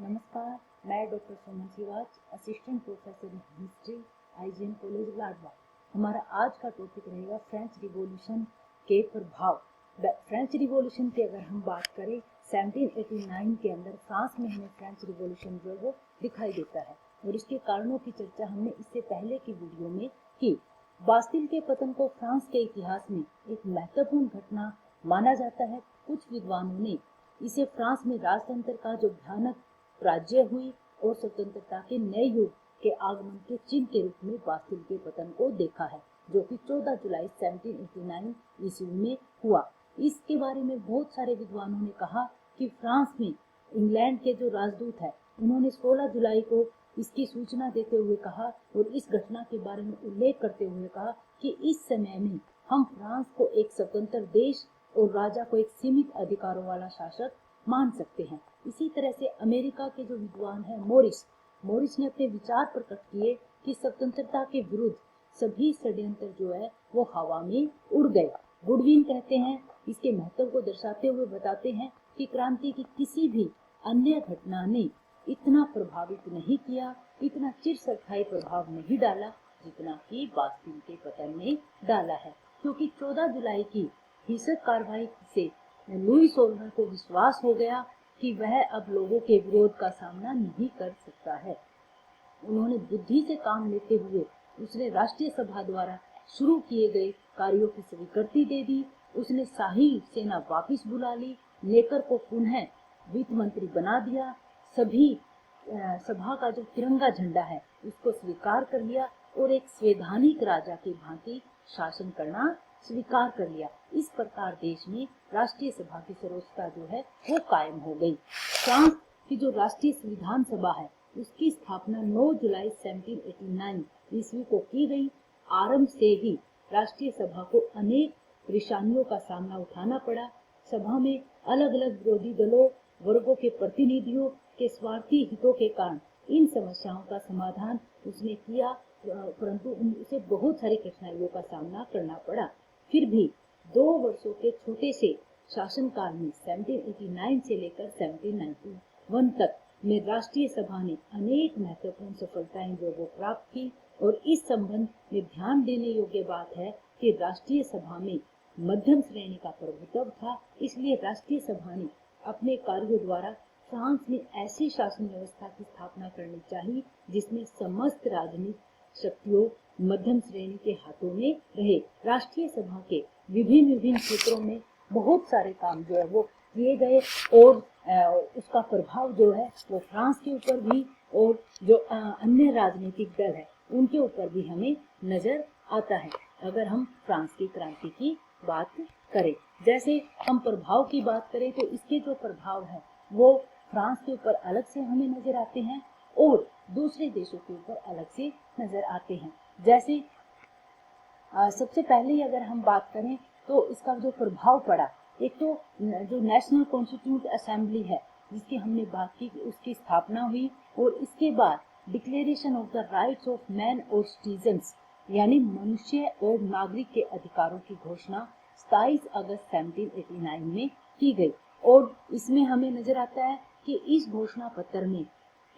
नमस्कार, मैं doctor Suman Siwach, assistant professor in history, IgM college Ladwa. हमारा आज का टॉपिक रहेगा फ्रेंच रिवॉल्यूशन के प्रभाव। फ्रेंच रिवॉल्यूशन की अगर हम बात करें 1789 के अंदर फ्रांस में हमें फ्रेंच रिवॉल्यूशन जो है वो दिखाई देता है और इसके कारणों की चर्चा हमने इससे पहले की वीडियो में की। बास्तिल के पतन को फ्रांस के इतिहास में एक महत्वपूर्ण घटना माना जाता है। कुछ विद्वानों ने इसे फ्रांस में राजतंत्र का जो भयानक पराजय हुई और स्वतंत्रता के नए युग के आगमन के चिन्ह के रूप में बास्तिल के पतन को देखा है, जो कि 14 जुलाई 1789 ईस्वी में हुआ। इसके बारे में बहुत सारे विद्वानों ने कहा कि फ्रांस में इंग्लैंड के जो राजदूत है उन्होंने 16 जुलाई को इसकी सूचना देते हुए कहा और इस घटना के बारे में उल्लेख करते हुए कहा कि इस समय में हम फ्रांस को एक स्वतंत्र देश और राजा को एक सीमित अधिकारों वाला शासक मान सकते हैं। इसी तरह से अमेरिका के जो विद्वान है मोरिस ने अपने विचार प्रकट किए कि स्वतंत्रता के विरुद्ध सभी षड्यंत्र जो है वो हवा में उड़ गए। गुडविन कहते हैं, इसके महत्व को दर्शाते हुए बताते हैं कि क्रांति की किसी भी अन्य घटना ने इतना प्रभावित नहीं किया, इतना चिरस्थायी प्रभाव नहीं डाला जितना कि बास्तिल के पतन ने डाला है, क्योंकि 14 जुलाई की हिंसक कार्रवाई से लुई सोल्जर को विश्वास हो गया कि वह अब लोगों के विरोध का सामना नहीं कर सकता है। उन्होंने बुद्धि से काम लेते हुए उसने राष्ट्रीय सभा द्वारा शुरू किए गए कार्यों की स्वीकृति दे दी। उसने शाही सेना वापस बुला ली, नेकर को पुनः वित्त मंत्री बना दिया, सभी सभा का जो तिरंगा झंडा है उसको स्वीकार कर लिया और एक संवैधानिक राजा की भांति शासन करना स्वीकार कर लिया। इस प्रकार देश में राष्ट्रीय सभा की सर्वोच्चता जो है वो कायम हो गई। फ्रांस की जो राष्ट्रीय संविधान सभा है उसकी स्थापना 9 जुलाई 1789 ईस्वी को की गई। आरंभ से ही राष्ट्रीय सभा को अनेक परेशानियों का सामना उठाना पड़ा। सभा में अलग अलग विरोधी दलों वर्गों के प्रतिनिधियों के स्वार्थी हितों के कारण इन समस्याओं का समाधान उसने किया, परंतु उसे बहुत सारी कठिनाइयों का सामना करना पड़ा। फिर भी 2 वर्षों के छोटे से शासनकाल में 1789 से लेकर 1791 तक में राष्ट्रीय सभा ने अनेक महत्वपूर्ण सफलताएं जो वो प्राप्त की। और इस संबंध में ध्यान देने योग्य बात है कि राष्ट्रीय सभा में मध्यम श्रेणी का प्रभुत्व था, इसलिए राष्ट्रीय सभा ने अपने कार्यों द्वारा फ्रांस में ऐसी शासन व्यवस्था की स्थापना करनी चाहिए जिसमें समस्त राजनीतिक शक्तियों मध्यम श्रेणी के हाथों में रहे। राष्ट्रीय सभा के विभिन्न क्षेत्रों में बहुत सारे काम जो है वो किए गए और उसका प्रभाव जो है वो फ्रांस के ऊपर भी और जो अन्य राजनीतिक दल है उनके ऊपर भी हमें नजर आता है। अगर हम फ्रांस की क्रांति की बात करें, जैसे हम प्रभाव की बात करें तो इसके जो प्रभाव है वो फ्रांस के ऊपर अलग से हमें नजर आते हैं और दूसरे देशों के ऊपर अलग से नजर आते हैं। जैसे सबसे पहले अगर हम बात करें तो इसका जो प्रभाव पड़ा, एक तो जो नेशनल कॉन्स्टिट्यूट असेंबली है जिसकी हमने बात की उसकी स्थापना हुई और इसके बाद declaration of the rights of man और सिटीजन्स यानी मनुष्य और नागरिक के अधिकारों की घोषणा 27 अगस्त 1789 में की गई। और इसमें हमें नजर आता है कि इस घोषणा पत्र में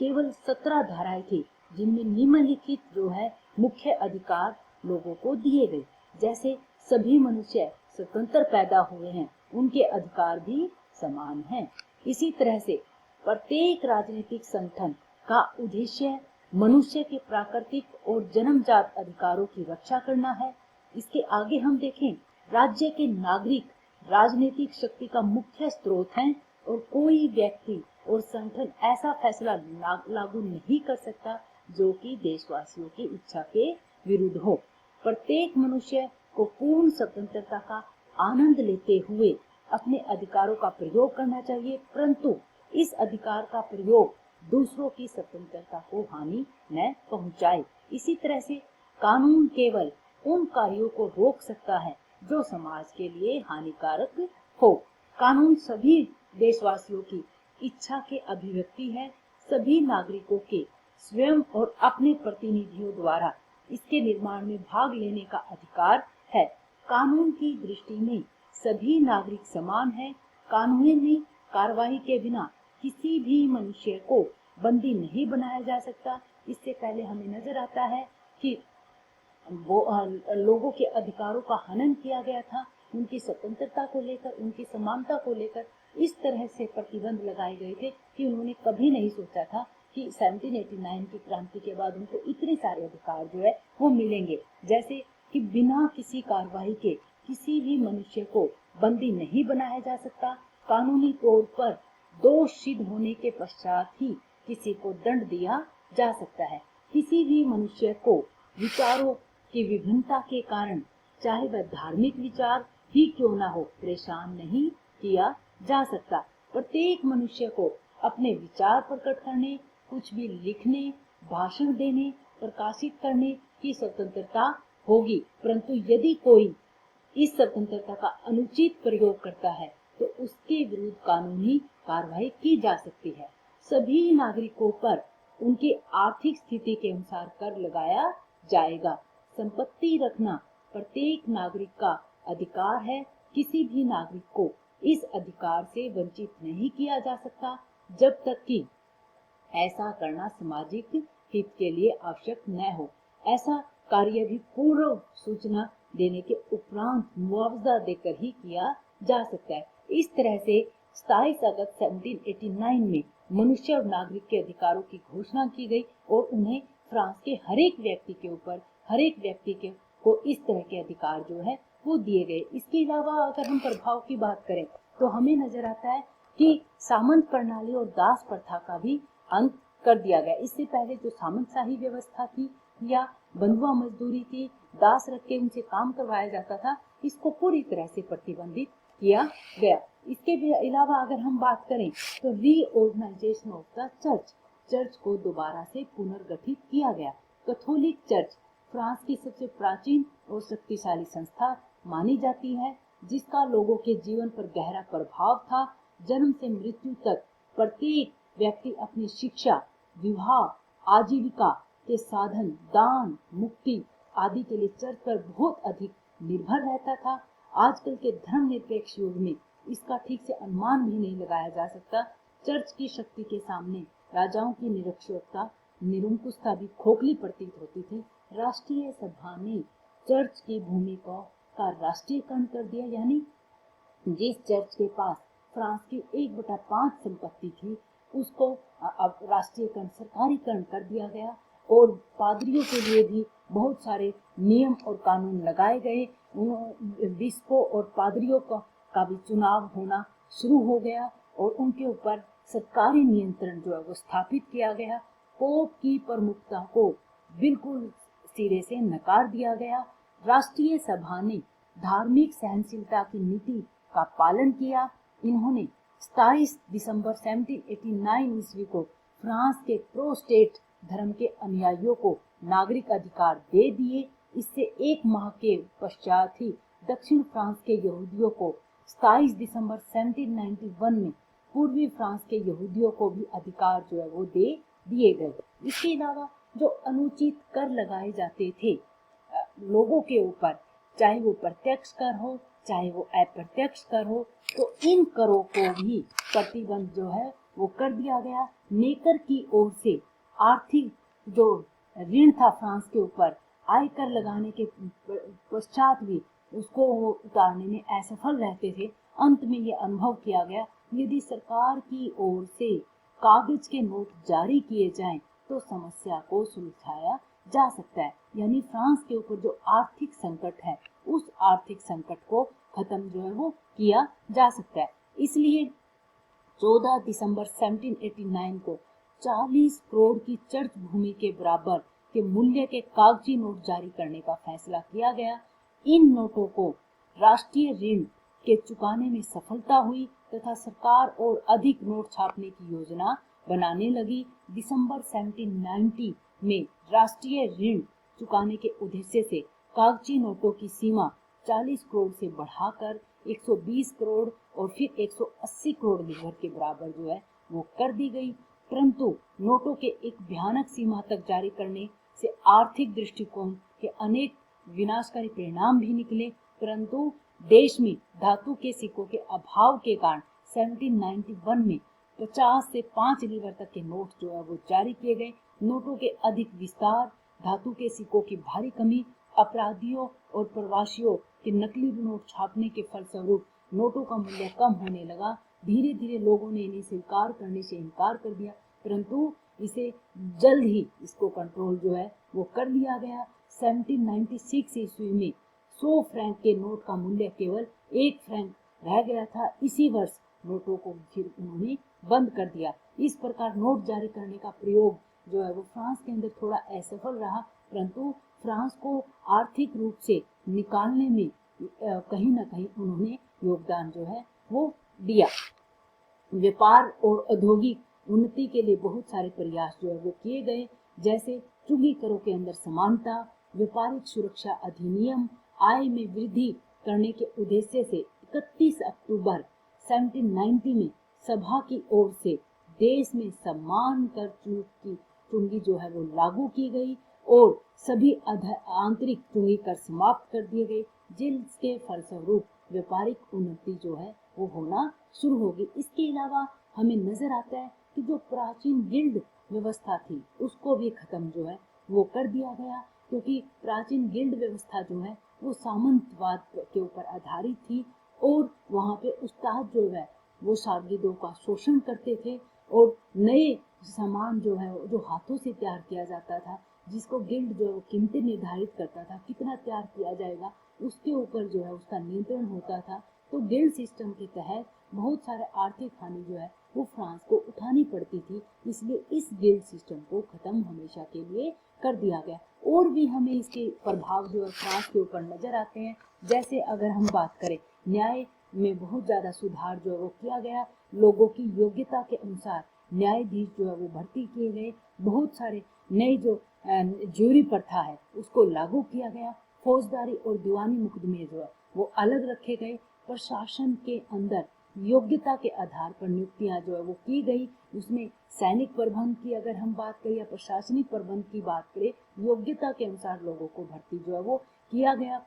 केवल 17 धाराएं थी जिनमें निम्नलिखित जो है मुख्य अधिकार लोगों को दिए गए, जैसे सभी मनुष्य स्वतंत्र पैदा हुए हैं, उनके अधिकार भी समान हैं। इसी तरह से प्रत्येक राजनीतिक संगठन का उद्देश्य मनुष्य के प्राकृतिक और जन्मजात अधिकारों की रक्षा करना है। इसके आगे हम देखें, राज्य के नागरिक राजनीतिक शक्ति का मुख्य स्रोत हैं और कोई व्यक्ति और संगठन ऐसा फैसला लागू नहीं कर सकता जो कि देशवासियों की इच्छा के विरुद्ध हो। प्रत्येक मनुष्य को पूर्ण स्वतंत्रता का आनंद लेते हुए अपने अधिकारों का प्रयोग करना चाहिए, परंतु इस अधिकार का प्रयोग दूसरों की स्वतंत्रता को हानि न पहुंचाए। इसी तरह से कानून केवल उन कार्यों को रोक सकता है जो समाज के लिए हानिकारक हो। कानून सभी देशवासियों की इच्छा के अभिव्यक्ति है। सभी नागरिकों के स्वयं और अपने प्रतिनिधियों द्वारा इसके निर्माण में भाग लेने का अधिकार है। कानून की दृष्टि में सभी नागरिक समान हैं। कानूनी कार्रवाई के बिना किसी भी मनुष्य को बंदी नहीं बनाया जा सकता। इससे पहले हमें नजर आता है कि वो लोगों के अधिकारों का हनन किया गया था, उनकी स्वतंत्रता को लेकर, उनकी समानता को लेकर इस तरह से प्रतिबंध लगाए गए थे कि उन्होंने कभी नहीं सोचा था कि 1789 की क्रांति के बाद उनको इतने सारे अधिकार जो है वो मिलेंगे। जैसे कि बिना किसी कार्रवाई के किसी भी मनुष्य को बंदी नहीं बनाया जा सकता। कानूनी तौर पर दोष सिद्ध होने के पश्चात ही किसी को दंड दिया जा सकता है। किसी भी मनुष्य को विचारों की विभिन्नता के कारण, चाहे वह धार्मिक विचार ही क्यों ना हो, परेशान नहीं किया जा सकता। प्रत्येक मनुष्य को अपने विचार प्रकट करने, कुछ भी लिखने, भाषण देने, प्रकाशित करने की स्वतंत्रता होगी, परंतु यदि कोई इस स्वतंत्रता का अनुचित प्रयोग करता है तो उसके विरुद्ध कानूनी कार्रवाई की जा सकती है। सभी नागरिकों पर उनकी आर्थिक स्थिति के अनुसार कर लगाया जाएगा। संपत्ति रखना प्रत्येक नागरिक का अधिकार है। किसी भी नागरिक को इस अधिकार से वंचित नहीं किया जा सकता जब तक कि ऐसा करना सामाजिक हित के लिए आवश्यक न हो। ऐसा कार्य भी पूर्व सूचना देने के उपरांत मुआवजा देकर ही किया जा सकता है। इस तरह से 27 अगस्त 1789 में मनुष्य और नागरिक के अधिकारों की घोषणा की गई और उन्हें फ्रांस के हर एक व्यक्ति को इस तरह के अधिकार जो है वो दिए गए। इसके अलावा अगर हम प्रभाव की बात करें तो हमें नजर आता है कि सामंत प्रणाली और दास प्रथा का भी अंत कर दिया गया। इससे पहले जो सामंतशाही व्यवस्था थी या बंधुआ मजदूरी थी, दास रख के उनसे काम करवाया जाता था, इसको पूरी तरह से प्रतिबंधित किया गया। इसके अलावा अगर हम बात करें तो रीऑर्गेनाइजेशन ऑफ द चर्च को दोबारा से पुनर्गठित किया गया। कैथोलिक चर्च फ्रांस की सबसे प्राचीन और शक्तिशाली संस्था मानी जाती है, जिसका लोगों के जीवन पर गहरा प्रभाव था। जन्म से मृत्यु तक प्रत्येक व्यक्ति अपनी शिक्षा, विवाह, आजीविका के साधन, दान, मुक्ति आदि के लिए चर्च पर बहुत अधिक निर्भर रहता था। आजकल के धर्मनिरपेक्ष युग में इसका ठीक से अनुमान भी नहीं लगाया जा सकता। चर्च की शक्ति के सामने राजाओं की निरंकुशता भी खोखली प्रतीत होती थी। राष्ट्रीय सभा ने चर्च की भूमिका का राष्ट्रीयकरण कर दिया, यानी जिस चर्च के पास फ्रांस की 1/5 संपत्ति थी उसको अब राष्ट्रीयकरण, सरकारीकरण कर दिया गया और पादरियों के लिए भी बहुत सारे नियम और कानून लगाए गए। बिशपों और पादरियों का भी चुनाव होना शुरू हो गया और उनके ऊपर सरकारी नियंत्रण जो है वो स्थापित किया गया। पोप की प्रमुखता को बिल्कुल सिरे से नकार दिया गया। राष्ट्रीय सभा ने धार्मिक सहनशीलता की नीति का पालन किया। इन्होंने 27 दिसंबर 1789 ईस्वी को फ्रांस के प्रोटेस्टेंट धर्म के अनुयायियों को नागरिक अधिकार दे दिए। इससे एक माह के पश्चात ही दक्षिण फ्रांस के यहूदियों को 27 दिसंबर 1791 में पूर्वी फ्रांस के यहूदियों को भी अधिकार जो है वो दे दिए गए। इसके अलावा जो अनुचित कर लगाए जाते थे लोगों के ऊपर, चाहे वो प्रत्यक्ष कर हो चाहे वो अप्रत्यक्ष कर हो, तो इन करों को भी प्रतिबंध जो है वो कर दिया गया। नेकर की ओर से आर्थिक जो ऋण था फ्रांस के ऊपर, आयकर लगाने के पश्चात भी उसको उतारने में असफल रहते थे। अंत में ये अनुभव किया गया, यदि सरकार की ओर से कागज के नोट जारी किए जाएं तो समस्या को सुलझाया जा सकता है। यानी फ्रांस के ऊपर जो आर्थिक संकट है उस आर्थिक संकट को खत्म जो है वो किया जा सकता है। इसलिए 14 दिसंबर 1789 को 40 करोड़ की चर्च भूमि के बराबर के मूल्य के कागजी नोट जारी करने का फैसला किया गया। इन नोटों को राष्ट्रीय ऋण के चुकाने में सफलता हुई तथा सरकार और अधिक नोट छापने की योजना बनाने लगी। दिसंबर 1790 में राष्ट्रीय ऋण चुकाने के उद्देश्य से कागजी नोटों की सीमा 40 करोड़ से बढ़ाकर 120 करोड़ और फिर 180 करोड़ लीवर के बराबर जो है वो कर दी गई। परंतु नोटों के एक भयानक सीमा तक जारी करने से आर्थिक दृष्टिकोण के अनेक विनाशकारी परिणाम भी निकले। परंतु देश में धातु के सिक्कों के अभाव के कारण 1791 में 50 से 5 लीवर तक के नोट जो है वो जारी किए गए। नोटों के अधिक विस्तार, धातु के सिक्कों की भारी कमी, अपराधियों और प्रवासियों के नकली नोट छापने के फलस्वरूप नोटों का मूल्य कम होने लगा। धीरे धीरे लोगों ने इन्हें स्वीकार करने से इनकार कर दिया, परंतु इसे जल्द ही इसको कंट्रोल जो है वो कर लिया गया। 1796 ईस्वी में 100 फ्रैंक के नोट का मूल्य केवल 1 फ्रैंक रह गया था। इसी वर्ष नोटों को फिर उन्होंने बंद कर दिया। इस प्रकार नोट जारी करने का प्रयोग जो है वो फ्रांस के अंदर थोड़ा असफल रहा, परंतु फ्रांस को आर्थिक रूप से निकालने में कहीं ना कहीं उन्होंने योगदान जो है वो दिया। व्यापार और औद्योगिक उन्नति के लिए बहुत सारे प्रयास जो है वो किए गए, जैसे चुंगी करों के अंदर समानता, व्यापारिक सुरक्षा अधिनियम, आय में वृद्धि करने के उद्देश्य से 31 अक्टूबर 1790 में सभा की ओर से देश में समान कर की चुंगी जो है वो लागू की गई और सभी आंतरिक चुंगी कर समाप्त कर दिए गए, जिसके फलस्वरूप व्यापारिक उन्नति जो है वो होना शुरू होगी। इसके अलावा हमें नजर आता है कि जो प्राचीन गिल्ड व्यवस्था थी उसको भी खत्म जो है वो कर दिया गया, क्योंकि प्राचीन गिल्ड व्यवस्था जो है वो सामंतवाद के ऊपर आधारित थी और वहाँ पे उस्ताद जो है वो शागिर्दों का शोषण करते थे और नए सामान जो है जो हाथों से तैयार किया जाता था, जिसको गिल्ड जो है वो कीमतें निर्धारित करता था, कितना तैयार किया जाएगा उसके ऊपर जो है उसका नियंत्रण होता था। तो गिल्ड सिस्टम के तहत बहुत सारे आर्थिक हानि जो है वो फ्रांस को उठानी पड़ती थी, इसलिए इस गिल्ड सिस्टम को खत्म हमेशा के लिए कर दिया गया। और भी हमें इसके प्रभाव जो है फ्रांस के ऊपर नजर आते हैं, जैसे अगर हम बात करें न्याय में बहुत ज्यादा सुधार जो है वो किया गया, लोगों की योग्यता के अनुसार न्यायाधीश जो है वो भर्ती किए गए, बहुत सारे नए जो ज्यूरी प्रथा है उसको लागू किया गया, फौजदारी और दीवानी मुकदमे जो है वो अलग रखे गए, प्रशासन के अंदर योग्यता के आधार पर नियुक्तियां जो है वो की गई, उसमें सैनिक प्रबंध की अगर हम बात करें या प्रशासनिक प्रबंध की बात करें, योग्यता के अनुसार लोगों को भर्ती जो है वो किया गया।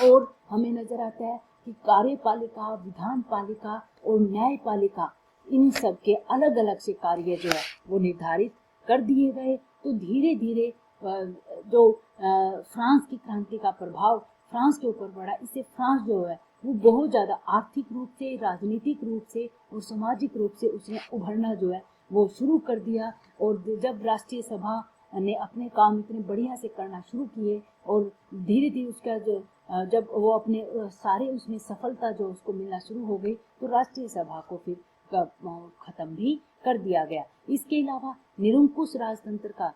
और हमें नजर आता है कि कार्यपालिका, विधान पालिका और न्यायपालिका इन सब के अलग अलग से कार्य जो है वो निर्धारित कर दिए गए। तो धीरे धीरे जो फ्रांस की क्रांति का प्रभाव फ्रांस के ऊपर पड़ा, इससे फ्रांस जो है वो बहुत ज्यादा आर्थिक रूप से, राजनीतिक रूप से और सामाजिक रूप से उसने उभरना जो है वो शुरू कर दिया। और जब राष्ट्रीय सभा ने अपने काम इतने बढ़िया से करना शुरू किए और धीरे धीरे उसका जो जब वो अपने सारे उसमें सफलता जो उसको मिलना शुरू हो गई, तो राष्ट्रीय सभा को फिर खत्म भी कर दिया गया। इसके अलावा निरंकुश राजतंत्र का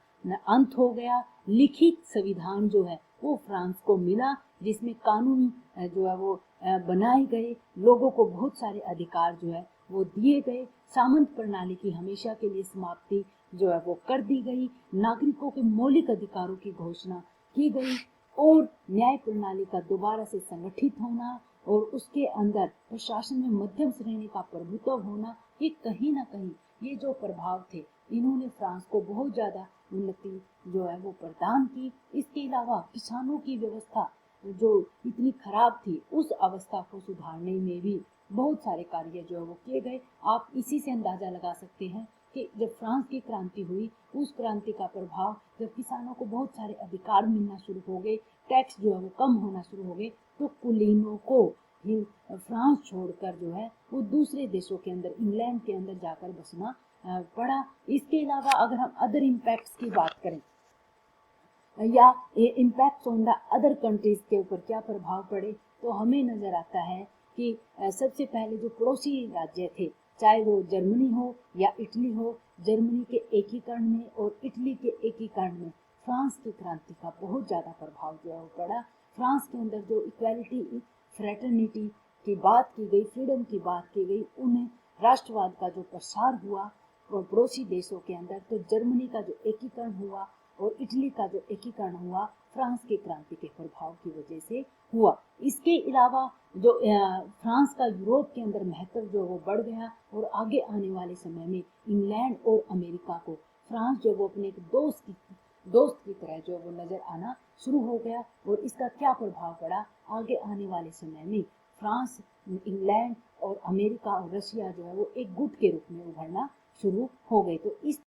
अंत हो गया। लिखित संविधान जो है वो फ्रांस को मिला, जिसमें कानून जो है वो बनाए गए, लोगों को बहुत सारे अधिकार जो है वो दिए गए, सामंत प्रणाली की हमेशा के लिए समाप्ति जो है वो कर दी गई, नागरिकों के मौलिक अधिकारों की घोषणा की गई और न्याय प्रणाली का दोबारा से संगठित होना और उसके अंदर प्रशासन में मध्यम श्रेणी का प्रभुत्व होना, ये कहीं ना कहीं ये जो प्रभाव थे इन्होंने फ्रांस को बहुत ज्यादा उन्नति जो है वो प्रदान की। इसके अलावा किसानों की व्यवस्था जो इतनी खराब थी उस अवस्था को सुधारने में भी बहुत सारे कार्य जो है वो किए गए। आप इसी से अंदाजा लगा सकते हैं कि जब फ्रांस की क्रांति हुई, उस क्रांति का प्रभाव जब किसानों को बहुत सारे अधिकार मिलना शुरू हो गए, टैक्स जो है वो कम होना शुरू हो गए, तो कुलीनों को ही फ्रांस छोड़कर जो है वो दूसरे देशों के अंदर, इंग्लैंड के अंदर जाकर बसना पड़ा। इसके अलावा अगर हम अदर इम्पैक्ट्स की बात करें या impact on the other countries के ऊपर क्या प्रभाव पड़े, तो हमें नजर आता है कि सबसे पहले जो पड़ोसी राज्य थे, चाहे वो जर्मनी हो या इटली हो, जर्मनी के एकीकरण में और इटली के एकीकरण में फ्रांस की क्रांति का बहुत ज्यादा प्रभाव जो है वो पड़ा। फ्रांस के अंदर जो इक्वालिटी, फ्रेटर्निटी की बात की गई, फ्रीडम की बात की गई, उन्हें राष्ट्रवाद का जो प्रसार हुआ पड़ोसी देशों के अंदर, तो जर्मनी का जो एकीकरण हुआ और इटली का जो एकीकरण हुआ फ्रांस की क्रांति के प्रभाव की वजह से हुआ। इसके अलावा जो फ्रांस का यूरोप के अंदर महत्व जो वो बढ़ गया और आगे आने वाले समय में इंग्लैंड और अमेरिका को फ्रांस जो वो अपने एक दोस्त की तरह जो वो नजर आना शुरू हो गया। और इसका क्या प्रभाव पड़ा, आगे आने वाले समय में फ्रांस, इंग्लैंड और अमेरिका और रशिया जो है वो एक गुट के रूप में उभरना शुरू हो गए। तो इस